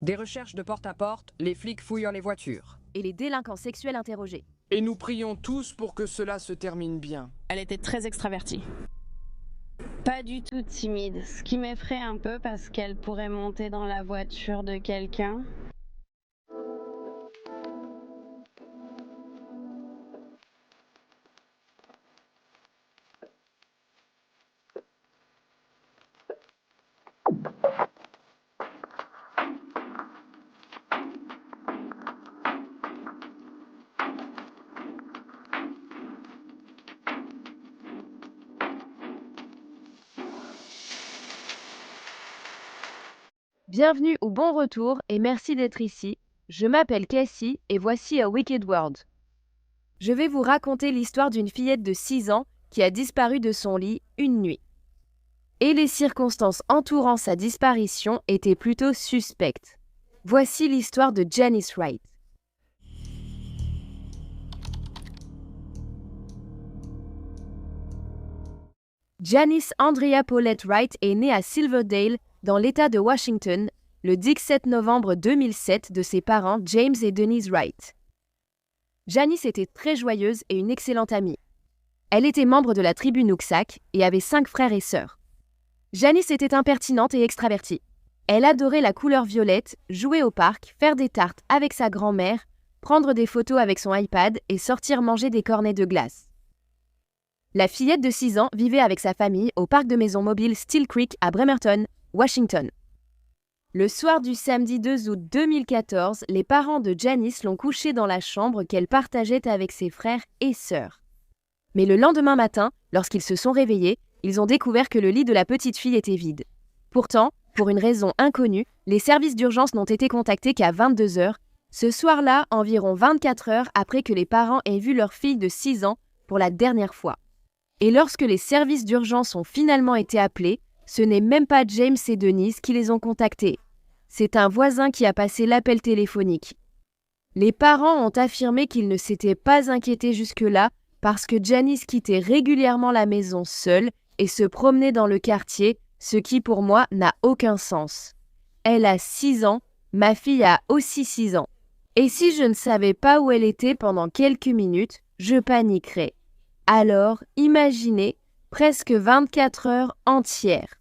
Des recherches de porte à porte, les flics fouillent les voitures. Et les délinquants sexuels interrogés. Et nous prions tous pour que cela se termine bien. Elle était très extravertie. Pas du tout timide, ce qui m'effraie un peu parce qu'elle pourrait monter dans la voiture de quelqu'un. Bienvenue ou bon retour et merci d'être ici. Je m'appelle Cassie et voici A Wicked World. Je vais vous raconter l'histoire d'une fillette de 6 ans qui a disparu de son lit une nuit. Et les circonstances entourant sa disparition étaient plutôt suspectes. Voici l'histoire de Janice Wright. Janice Andrea Paulette Wright est née à Silverdale, dans l'État de Washington, le 17 novembre 2007 de ses parents James et Denise Wright. Janice était très joyeuse et une excellente amie. Elle était membre de la tribu Nooksack et avait 5 frères et sœurs. Janice était impertinente et extravertie. Elle adorait la couleur violette, jouer au parc, faire des tartes avec sa grand-mère, prendre des photos avec son iPad et sortir manger des cornets de glace. La fillette de 6 ans vivait avec sa famille au parc de maisons mobiles Steel Creek à Bremerton, Washington. Le soir du samedi 2 août 2014, les parents de Janice l'ont couchée dans la chambre qu'elle partageait avec ses frères et sœurs. Mais le lendemain matin, lorsqu'ils se sont réveillés, ils ont découvert que le lit de la petite fille était vide. Pourtant, pour une raison inconnue, les services d'urgence n'ont été contactés qu'à 22 heures, ce soir-là, environ 24 heures après que les parents aient vu leur fille de 6 ans pour la dernière fois. Et lorsque les services d'urgence ont finalement été appelés, ce n'est même pas James et Denise qui les ont contactés. C'est un voisin qui a passé l'appel téléphonique. Les parents ont affirmé qu'ils ne s'étaient pas inquiétés jusque-là parce que Janice quittait régulièrement la maison seule et se promenait dans le quartier, ce qui pour moi n'a aucun sens. Elle a 6 ans, ma fille a aussi 6 ans. Et si je ne savais pas où elle était pendant quelques minutes, je paniquerais. Alors, imaginez, presque 24 heures entières.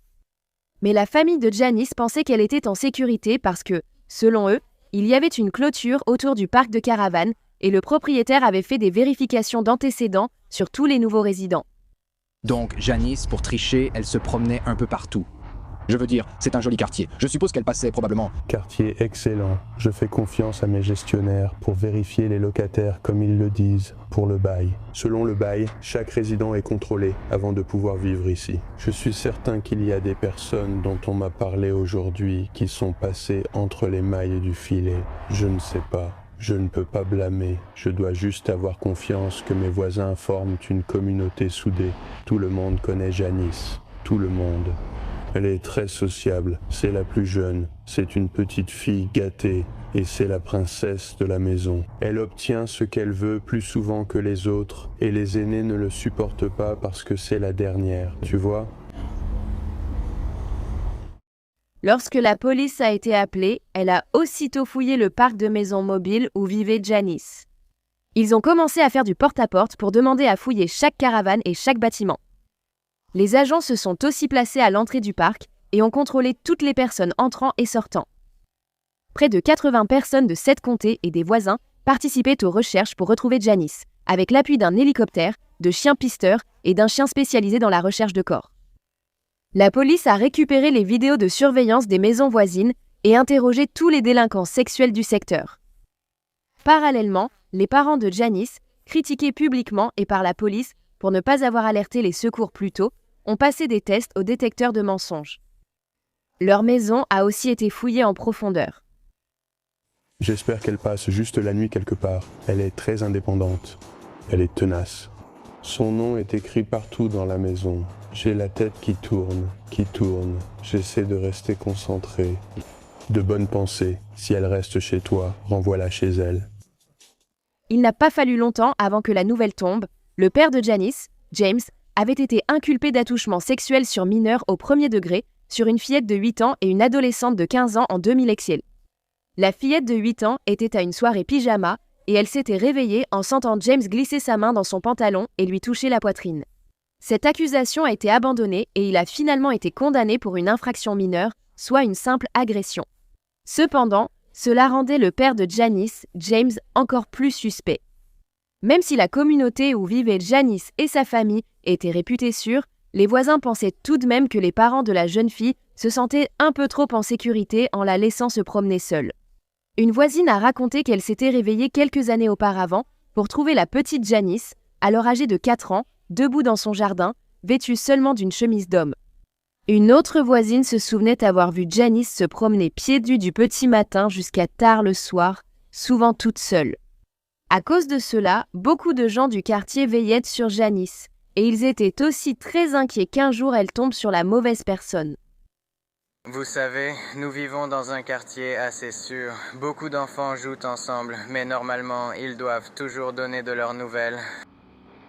Mais la famille de Janice pensait qu'elle était en sécurité parce que, selon eux, il y avait une clôture autour du parc de caravanes et le propriétaire avait fait des vérifications d'antécédents sur tous les nouveaux résidents. Donc, Janice, pour tricher, elle se promenait un peu partout. Je veux dire, c'est un joli quartier. Je suppose qu'elle passait probablement... Quartier excellent. Je fais confiance à mes gestionnaires pour vérifier les locataires comme ils le disent, pour le bail. Selon le bail, chaque résident est contrôlé avant de pouvoir vivre ici. Je suis certain qu'il y a des personnes dont on m'a parlé aujourd'hui qui sont passées entre les mailles du filet. Je ne sais pas. Je ne peux pas blâmer. Je dois juste avoir confiance que mes voisins forment une communauté soudée. Tout le monde connaît Janice. Tout le monde. Elle est très sociable, c'est la plus jeune, c'est une petite fille gâtée et c'est la princesse de la maison. Elle obtient ce qu'elle veut plus souvent que les autres et les aînés ne le supportent pas parce que c'est la dernière, tu vois ? Lorsque la police a été appelée, elle a aussitôt fouillé le parc de maisons mobiles où vivait Janice. Ils ont commencé à faire du porte-à-porte pour demander à fouiller chaque caravane et chaque bâtiment. Les agents se sont aussi placés à l'entrée du parc et ont contrôlé toutes les personnes entrant et sortant. Près de 80 personnes de 7 comtés et des voisins participaient aux recherches pour retrouver Janice, avec l'appui d'un hélicoptère, de chiens pisteurs et d'un chien spécialisé dans la recherche de corps. La police a récupéré les vidéos de surveillance des maisons voisines et interrogé tous les délinquants sexuels du secteur. Parallèlement, les parents de Janice, critiqués publiquement et par la police pour ne pas avoir alerté les secours plus tôt, ont passé des tests au détecteur de mensonges. Leur maison a aussi été fouillée en profondeur. J'espère qu'elle passe juste la nuit quelque part. Elle est très indépendante. Elle est tenace. Son nom est écrit partout dans la maison. J'ai la tête qui tourne. J'essaie de rester concentré. De bonnes pensées. Si elle reste chez toi, renvoie-la chez elle. Il n'a pas fallu longtemps avant que la nouvelle tombe. Le père de Janice, James, avait été inculpé d'attouchement sexuel sur mineur au premier degré sur une fillette de 8 ans et une adolescente de 15 ans en 2000. La fillette de 8 ans était à une soirée pyjama et elle s'était réveillée en sentant James glisser sa main dans son pantalon et lui toucher la poitrine. Cette accusation a été abandonnée et il a finalement été condamné pour une infraction mineure, soit une simple agression. Cependant, cela rendait le père de Janice, James, encore plus suspect. Même si la communauté où vivaient Janice et sa famille était réputée sûre, les voisins pensaient tout de même que les parents de la jeune fille se sentaient un peu trop en sécurité en la laissant se promener seule. Une voisine a raconté qu'elle s'était réveillée quelques années auparavant pour trouver la petite Janice, alors âgée de 4 ans, debout dans son jardin, vêtue seulement d'une chemise d'homme. Une autre voisine se souvenait avoir vu Janice se promener pieds nus du petit matin jusqu'à tard le soir, souvent toute seule. À cause de cela, beaucoup de gens du quartier veillaient sur Janice, et ils étaient aussi très inquiets qu'un jour elle tombe sur la mauvaise personne. Vous savez, nous vivons dans un quartier assez sûr. Beaucoup d'enfants jouent ensemble, mais normalement, ils doivent toujours donner de leurs nouvelles.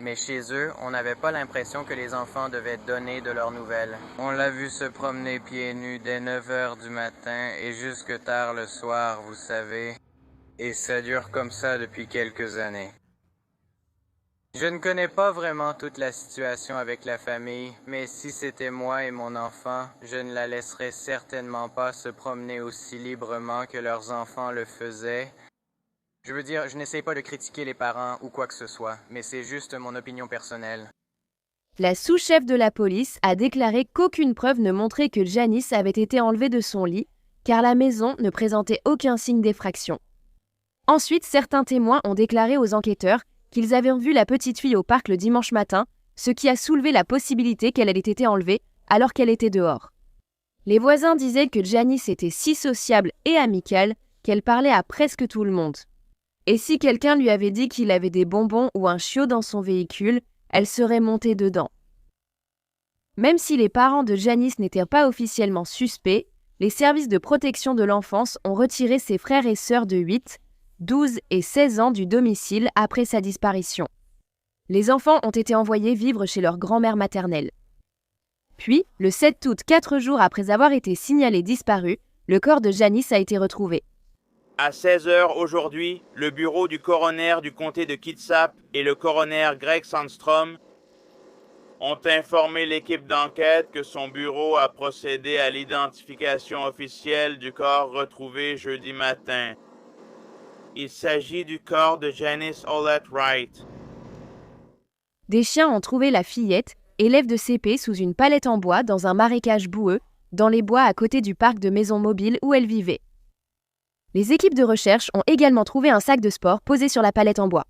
Mais chez eux, on n'avait pas l'impression que les enfants devaient donner de leurs nouvelles. On l'a vu se promener pieds nus dès 9 heures du matin et jusque tard le soir, vous savez. Et ça dure comme ça depuis quelques années. Je ne connais pas vraiment toute la situation avec la famille, mais si c'était moi et mon enfant, je ne la laisserais certainement pas se promener aussi librement que leurs enfants le faisaient. Je veux dire, je n'essaie pas de critiquer les parents ou quoi que ce soit, mais c'est juste mon opinion personnelle. La sous-chef de la police a déclaré qu'aucune preuve ne montrait que Janice avait été enlevée de son lit, car la maison ne présentait aucun signe d'effraction. Ensuite, certains témoins ont déclaré aux enquêteurs qu'ils avaient vu la petite fille au parc le dimanche matin, ce qui a soulevé la possibilité qu'elle ait été enlevée alors qu'elle était dehors. Les voisins disaient que Janice était si sociable et amicale qu'elle parlait à presque tout le monde. Et si quelqu'un lui avait dit qu'il avait des bonbons ou un chiot dans son véhicule, elle serait montée dedans. Même si les parents de Janice n'étaient pas officiellement suspects, les services de protection de l'enfance ont retiré ses frères et sœurs de 8, 12 et 16 ans du domicile après sa disparition. Les enfants ont été envoyés vivre chez leur grand-mère maternelle. Puis, le 7 août, 4 jours après avoir été signalé disparu, le corps de Janice a été retrouvé. À 16 h aujourd'hui, le bureau du coroner du comté de Kitsap et le coroner Greg Sandstrom ont informé l'équipe d'enquête que son bureau a procédé à l'identification officielle du corps retrouvé jeudi matin. Il s'agit du corps de Janice Olette Wright. Des chiens ont trouvé la fillette, élève de CP, sous une palette en bois dans un marécage boueux, dans les bois à côté du parc de maisons mobiles où elle vivait. Les équipes de recherche ont également trouvé un sac de sport posé sur la palette en bois.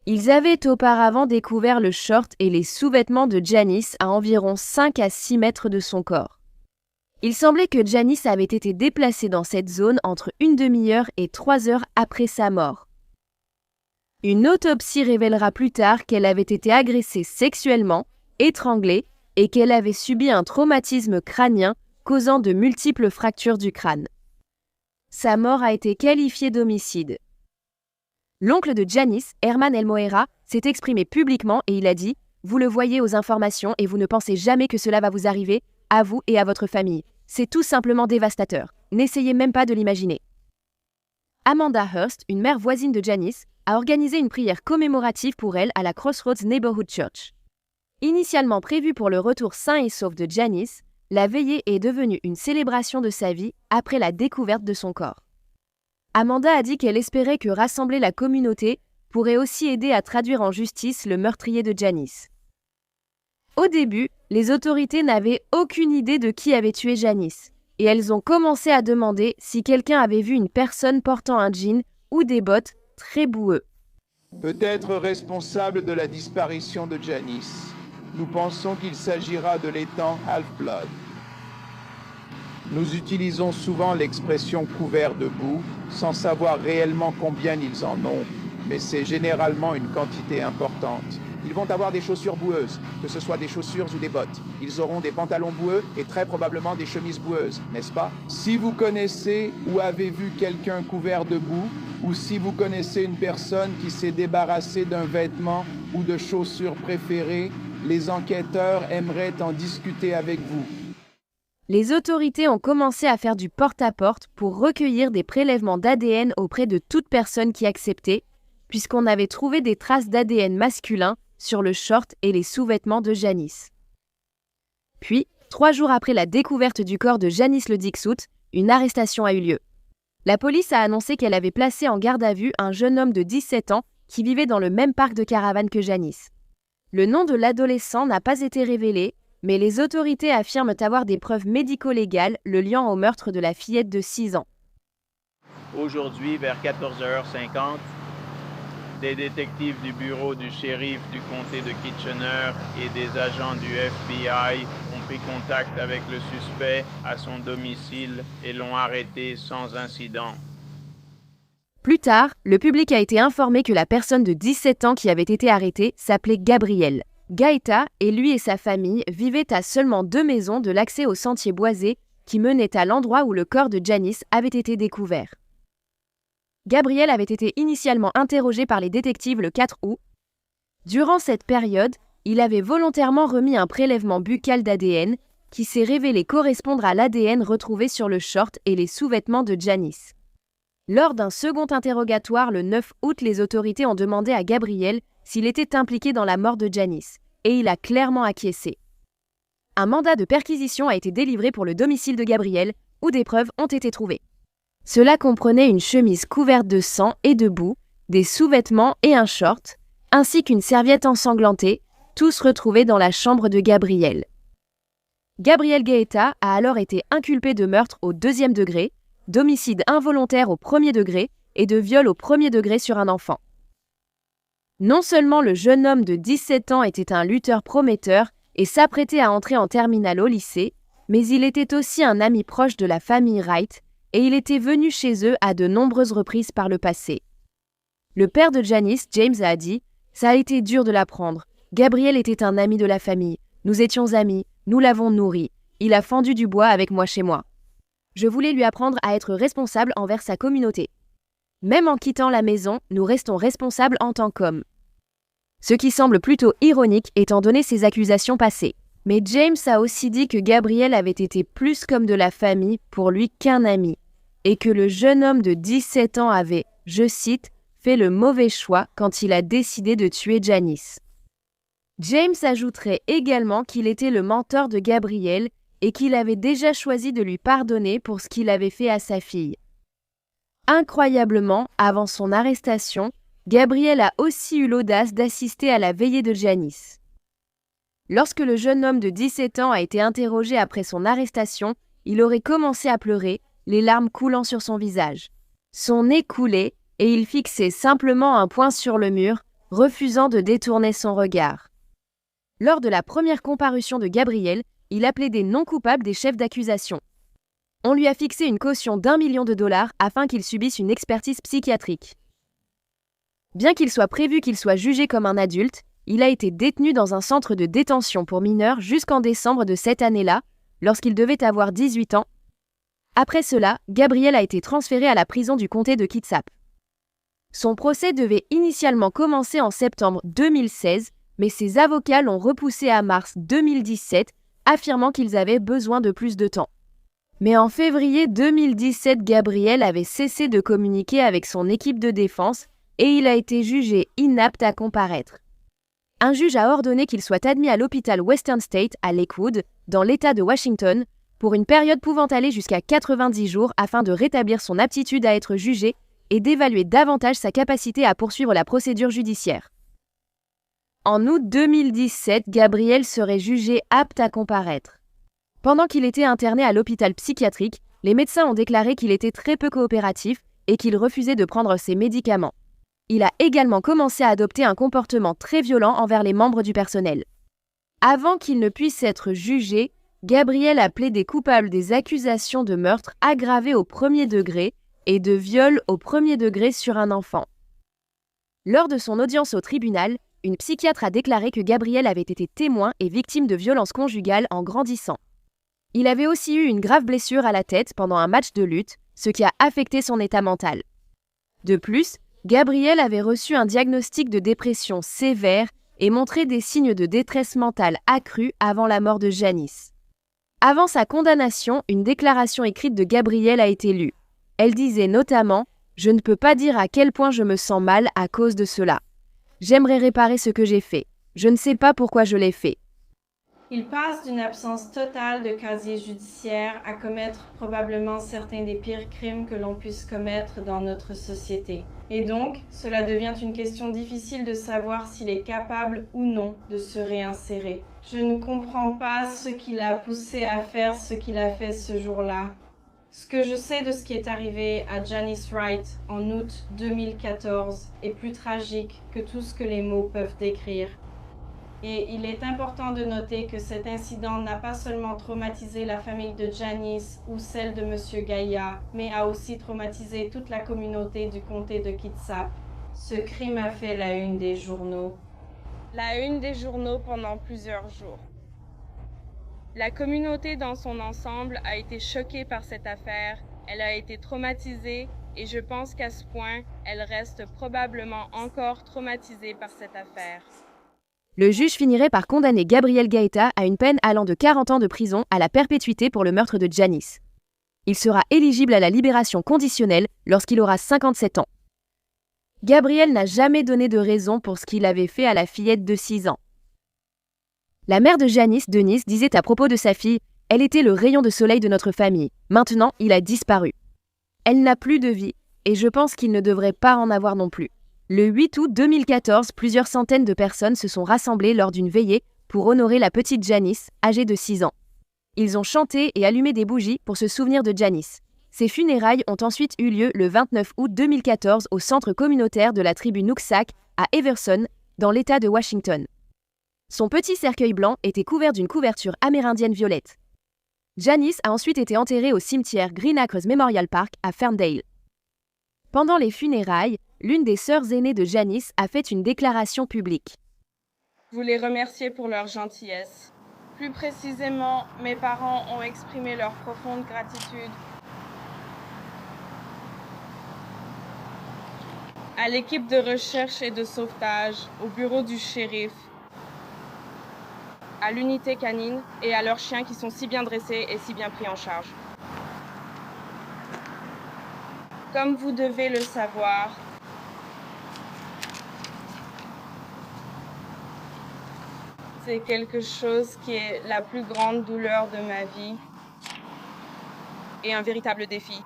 Ils avaient auparavant découvert le short et les sous-vêtements de Janice à environ 5 à 6 mètres de son corps. Il semblait que Janice avait été déplacée dans cette zone entre une demi-heure et 3 heures après sa mort. Une autopsie révélera plus tard qu'elle avait été agressée sexuellement, étranglée et qu'elle avait subi un traumatisme crânien causant de multiples fractures du crâne. Sa mort a été qualifiée d'homicide. L'oncle de Janice, Herman Elmoera, s'est exprimé publiquement et il a dit « Vous le voyez aux informations et vous ne pensez jamais que cela va vous arriver, à vous et à votre famille. C'est tout simplement dévastateur. N'essayez même pas de l'imaginer. » Amanda Hurst, une mère voisine de Janice, a organisé une prière commémorative pour elle à la Crossroads Neighborhood Church. Initialement prévue pour le retour sain et sauf de Janice, la veillée est devenue une célébration de sa vie après la découverte de son corps. Amanda a dit qu'elle espérait que rassembler la communauté pourrait aussi aider à traduire en justice le meurtrier de Janice. Au début, les autorités n'avaient aucune idée de qui avait tué Janice, et elles ont commencé à demander si quelqu'un avait vu une personne portant un jean ou des bottes très boueux. Peut-être responsable de la disparition de Janice. Nous pensons qu'il s'agira de l'étang Half-Blood. Nous utilisons souvent l'expression couvert de boue, sans savoir réellement combien ils en ont, mais c'est généralement une quantité importante. Ils vont avoir des chaussures boueuses, que ce soit des chaussures ou des bottes. Ils auront des pantalons boueux et très probablement des chemises boueuses, n'est-ce pas? Si vous connaissez ou avez vu quelqu'un couvert de boue, ou si vous connaissez une personne qui s'est débarrassée d'un vêtement ou de chaussures préférées, les enquêteurs aimeraient en discuter avec vous. Les autorités ont commencé à faire du porte-à-porte pour recueillir des prélèvements d'ADN auprès de toute personne qui acceptait, puisqu'on avait trouvé des traces d'ADN masculin sur le short et les sous-vêtements de Janice. Puis, 3 jours après la découverte du corps de Janice le Dixoot, une arrestation a eu lieu. La police a annoncé qu'elle avait placé en garde à vue un jeune homme de 17 ans qui vivait dans le même parc de caravanes que Janice. Le nom de l'adolescent n'a pas été révélé, mais les autorités affirment avoir des preuves médico-légales le liant au meurtre de la fillette de 6 ans. Aujourd'hui, vers 14h50, des détectives du bureau du shérif du comté de Kitchener et des agents du FBI ont pris contact avec le suspect à son domicile et l'ont arrêté sans incident. Plus tard, le public a été informé que la personne de 17 ans qui avait été arrêtée s'appelait Gabriel. Gaeta et lui et sa famille vivaient à seulement 2 maisons de l'accès au sentier boisé qui menait à l'endroit où le corps de Janice avait été découvert. Gabriel avait été initialement interrogé par les détectives le 4 août. Durant cette période, il avait volontairement remis un prélèvement buccal d'ADN qui s'est révélé correspondre à l'ADN retrouvé sur le short et les sous-vêtements de Janice. Lors d'un second interrogatoire le 9 août, les autorités ont demandé à Gabriel s'il était impliqué dans la mort de Janice, et il a clairement acquiescé. Un mandat de perquisition a été délivré pour le domicile de Gabriel, où des preuves ont été trouvées. Cela comprenait une chemise couverte de sang et de boue, des sous-vêtements et un short, ainsi qu'une serviette ensanglantée, tous retrouvés dans la chambre de Gabriel. Gabriel Gaeta a alors été inculpé de meurtre au 2e degré, d'homicide involontaire au 1er degré et de viol au 1er degré sur un enfant. Non seulement le jeune homme de 17 ans était un lutteur prometteur et s'apprêtait à entrer en terminale au lycée, mais il était aussi un ami proche de la famille Wright et il était venu chez eux à de nombreuses reprises par le passé. Le père de Janice, James, a dit « Ça a été dur de l'apprendre. Gabriel était un ami de la famille. Nous étions amis, nous l'avons nourri. Il a fendu du bois avec moi chez moi. Je voulais lui apprendre à être responsable envers sa communauté. Même en quittant la maison, nous restons responsables en tant qu'hommes. » Ce qui semble plutôt ironique étant donné ses accusations passées. Mais James a aussi dit que Gabriel avait été plus comme de la famille pour lui qu'un ami, et que le jeune homme de 17 ans avait, je cite, fait le mauvais choix quand il a décidé de tuer Janice. James ajouterait également qu'il était le mentor de Gabriel et qu'il avait déjà choisi de lui pardonner pour ce qu'il avait fait à sa fille. Incroyablement, avant son arrestation, Gabriel a aussi eu l'audace d'assister à la veillée de Janice. Lorsque le jeune homme de 17 ans a été interrogé après son arrestation, il aurait commencé à pleurer, les larmes coulant sur son visage. Son nez coulait et il fixait simplement un poing sur le mur, refusant de détourner son regard. Lors de la première comparution de Gabriel, il a plaidé non coupable des chefs d'accusation. On lui a fixé une caution d'1 million de dollars afin qu'il subisse une expertise psychiatrique. Bien qu'il soit prévu qu'il soit jugé comme un adulte, il a été détenu dans un centre de détention pour mineurs jusqu'en décembre de cette année-là, lorsqu'il devait avoir 18 ans. Après cela, Gabriel a été transféré à la prison du comté de Kitsap. Son procès devait initialement commencer en septembre 2016, mais ses avocats l'ont repoussé à mars 2017, affirmant qu'ils avaient besoin de plus de temps. Mais en février 2017, Gabriel avait cessé de communiquer avec son équipe de défense et il a été jugé inapte à comparaître. Un juge a ordonné qu'il soit admis à l'hôpital Western State à Lakewood, dans l'État de Washington, pour une période pouvant aller jusqu'à 90 jours afin de rétablir son aptitude à être jugé et d'évaluer davantage sa capacité à poursuivre la procédure judiciaire. En août 2017, Gabriel serait jugé apte à comparaître. Pendant qu'il était interné à l'hôpital psychiatrique, les médecins ont déclaré qu'il était très peu coopératif et qu'il refusait de prendre ses médicaments. Il a également commencé à adopter un comportement très violent envers les membres du personnel. Avant qu'il ne puisse être jugé, Gabriel a plaidé coupable des accusations de meurtre aggravé au 1er degré et de viol au 1er degré sur un enfant. Lors de son audience au tribunal, une psychiatre a déclaré que Gabriel avait été témoin et victime de violences conjugales en grandissant. Il avait aussi eu une grave blessure à la tête pendant un match de lutte, ce qui a affecté son état mental. De plus, Gabriel avait reçu un diagnostic de dépression sévère et montrait des signes de détresse mentale accrue avant la mort de Janice. Avant sa condamnation, une déclaration écrite de Gabrielle a été lue. Elle disait notamment « Je ne peux pas dire à quel point je me sens mal à cause de cela. J'aimerais réparer ce que j'ai fait. Je ne sais pas pourquoi je l'ai fait. » Il passe d'une absence totale de casier judiciaire à commettre probablement certains des pires crimes que l'on puisse commettre dans notre société. Et donc, cela devient une question difficile de savoir s'il est capable ou non de se réinsérer. Je ne comprends pas ce qui l'a poussé à faire ce qu'il a fait ce jour-là. Ce que je sais de ce qui est arrivé à Janice Wright en août 2014 est plus tragique que tout ce que les mots peuvent décrire. Et il est important de noter que cet incident n'a pas seulement traumatisé la famille de Janice ou celle de M. Gaïa, mais a aussi traumatisé toute la communauté du comté de Kitsap. Ce crime a fait la une des journaux. La une des journaux pendant plusieurs jours. La communauté dans son ensemble a été choquée par cette affaire, elle a été traumatisée et je pense qu'à ce point, elle reste probablement encore traumatisée par cette affaire. Le juge finirait par condamner Gabriel Gaeta à une peine allant de 40 ans de prison à la perpétuité pour le meurtre de Janice. Il sera éligible à la libération conditionnelle lorsqu'il aura 57 ans. Gabriel n'a jamais donné de raison pour ce qu'il avait fait à la fillette de 6 ans. La mère de Janice, Denise, disait à propos de sa fille « Elle était le rayon de soleil de notre famille. Maintenant, il a disparu. Elle n'a plus de vie, et je pense qu'il ne devrait pas en avoir non plus. » Le 8 août 2014, plusieurs centaines de personnes se sont rassemblées lors d'une veillée pour honorer la petite Janice, âgée de 6 ans. Ils ont chanté et allumé des bougies pour se souvenir de Janice. Ces funérailles ont ensuite eu lieu le 29 août 2014 au centre communautaire de la tribu Nooksack à Everson, dans l'État de Washington. Son petit cercueil blanc était couvert d'une couverture amérindienne violette. Janice a ensuite été enterrée au cimetière Green Acres Memorial Park à Ferndale. Pendant les funérailles, l'une des sœurs aînées de Janice a fait une déclaration publique. Vous les remerciez pour leur gentillesse. Plus précisément, mes parents ont exprimé leur profonde gratitude à l'équipe de recherche et de sauvetage, au bureau du shérif, à l'unité canine et à leurs chiens qui sont si bien dressés et si bien pris en charge. Comme vous devez le savoir, c'est quelque chose qui est la plus grande douleur de ma vie et un véritable défi.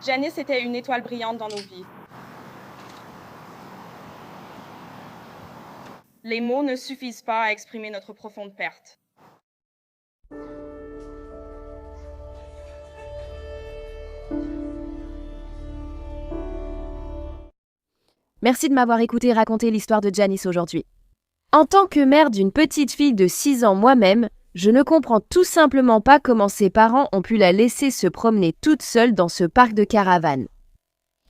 Janice était une étoile brillante dans nos vies. Les mots ne suffisent pas à exprimer notre profonde perte. Merci de m'avoir écouté raconter l'histoire de Janice aujourd'hui. En tant que mère d'une petite fille de 6 ans moi-même, je ne comprends tout simplement pas comment ses parents ont pu la laisser se promener toute seule dans ce parc de caravanes.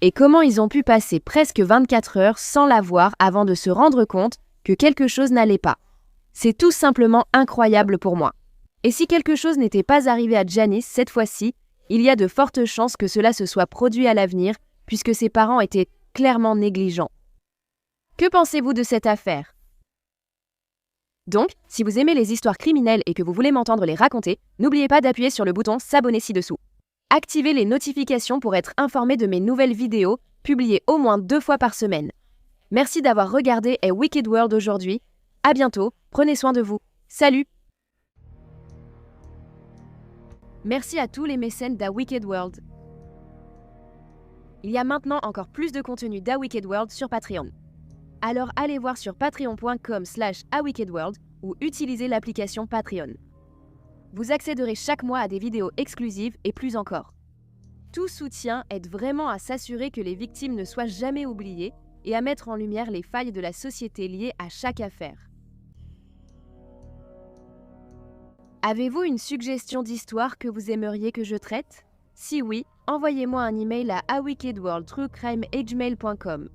Et comment ils ont pu passer presque 24 heures sans la voir avant de se rendre compte que quelque chose n'allait pas. C'est tout simplement incroyable pour moi. Et si quelque chose n'était pas arrivé à Janice cette fois-ci, il y a de fortes chances que cela se soit produit à l'avenir, puisque ses parents étaient clairement négligents. Que pensez-vous de cette affaire ? Donc, si vous aimez les histoires criminelles et que vous voulez m'entendre les raconter, n'oubliez pas d'appuyer sur le bouton s'abonner ci-dessous. Activez les notifications pour être informé de mes nouvelles vidéos, publiées au moins 2 fois par semaine. Merci d'avoir regardé A Wicked World aujourd'hui. À bientôt, prenez soin de vous. Salut! Merci à tous les mécènes d'A Wicked World. Il y a maintenant encore plus de contenu d'A Wicked World sur Patreon. Alors allez voir sur patreon.com/awickedworld ou utilisez l'application Patreon. Vous accéderez chaque mois à des vidéos exclusives et plus encore. Tout soutien aide vraiment à s'assurer que les victimes ne soient jamais oubliées et à mettre en lumière les failles de la société liées à chaque affaire. Avez-vous une suggestion d'histoire que vous aimeriez que je traite ? Si oui, envoyez-moi un email à awickedworld@gmail.com.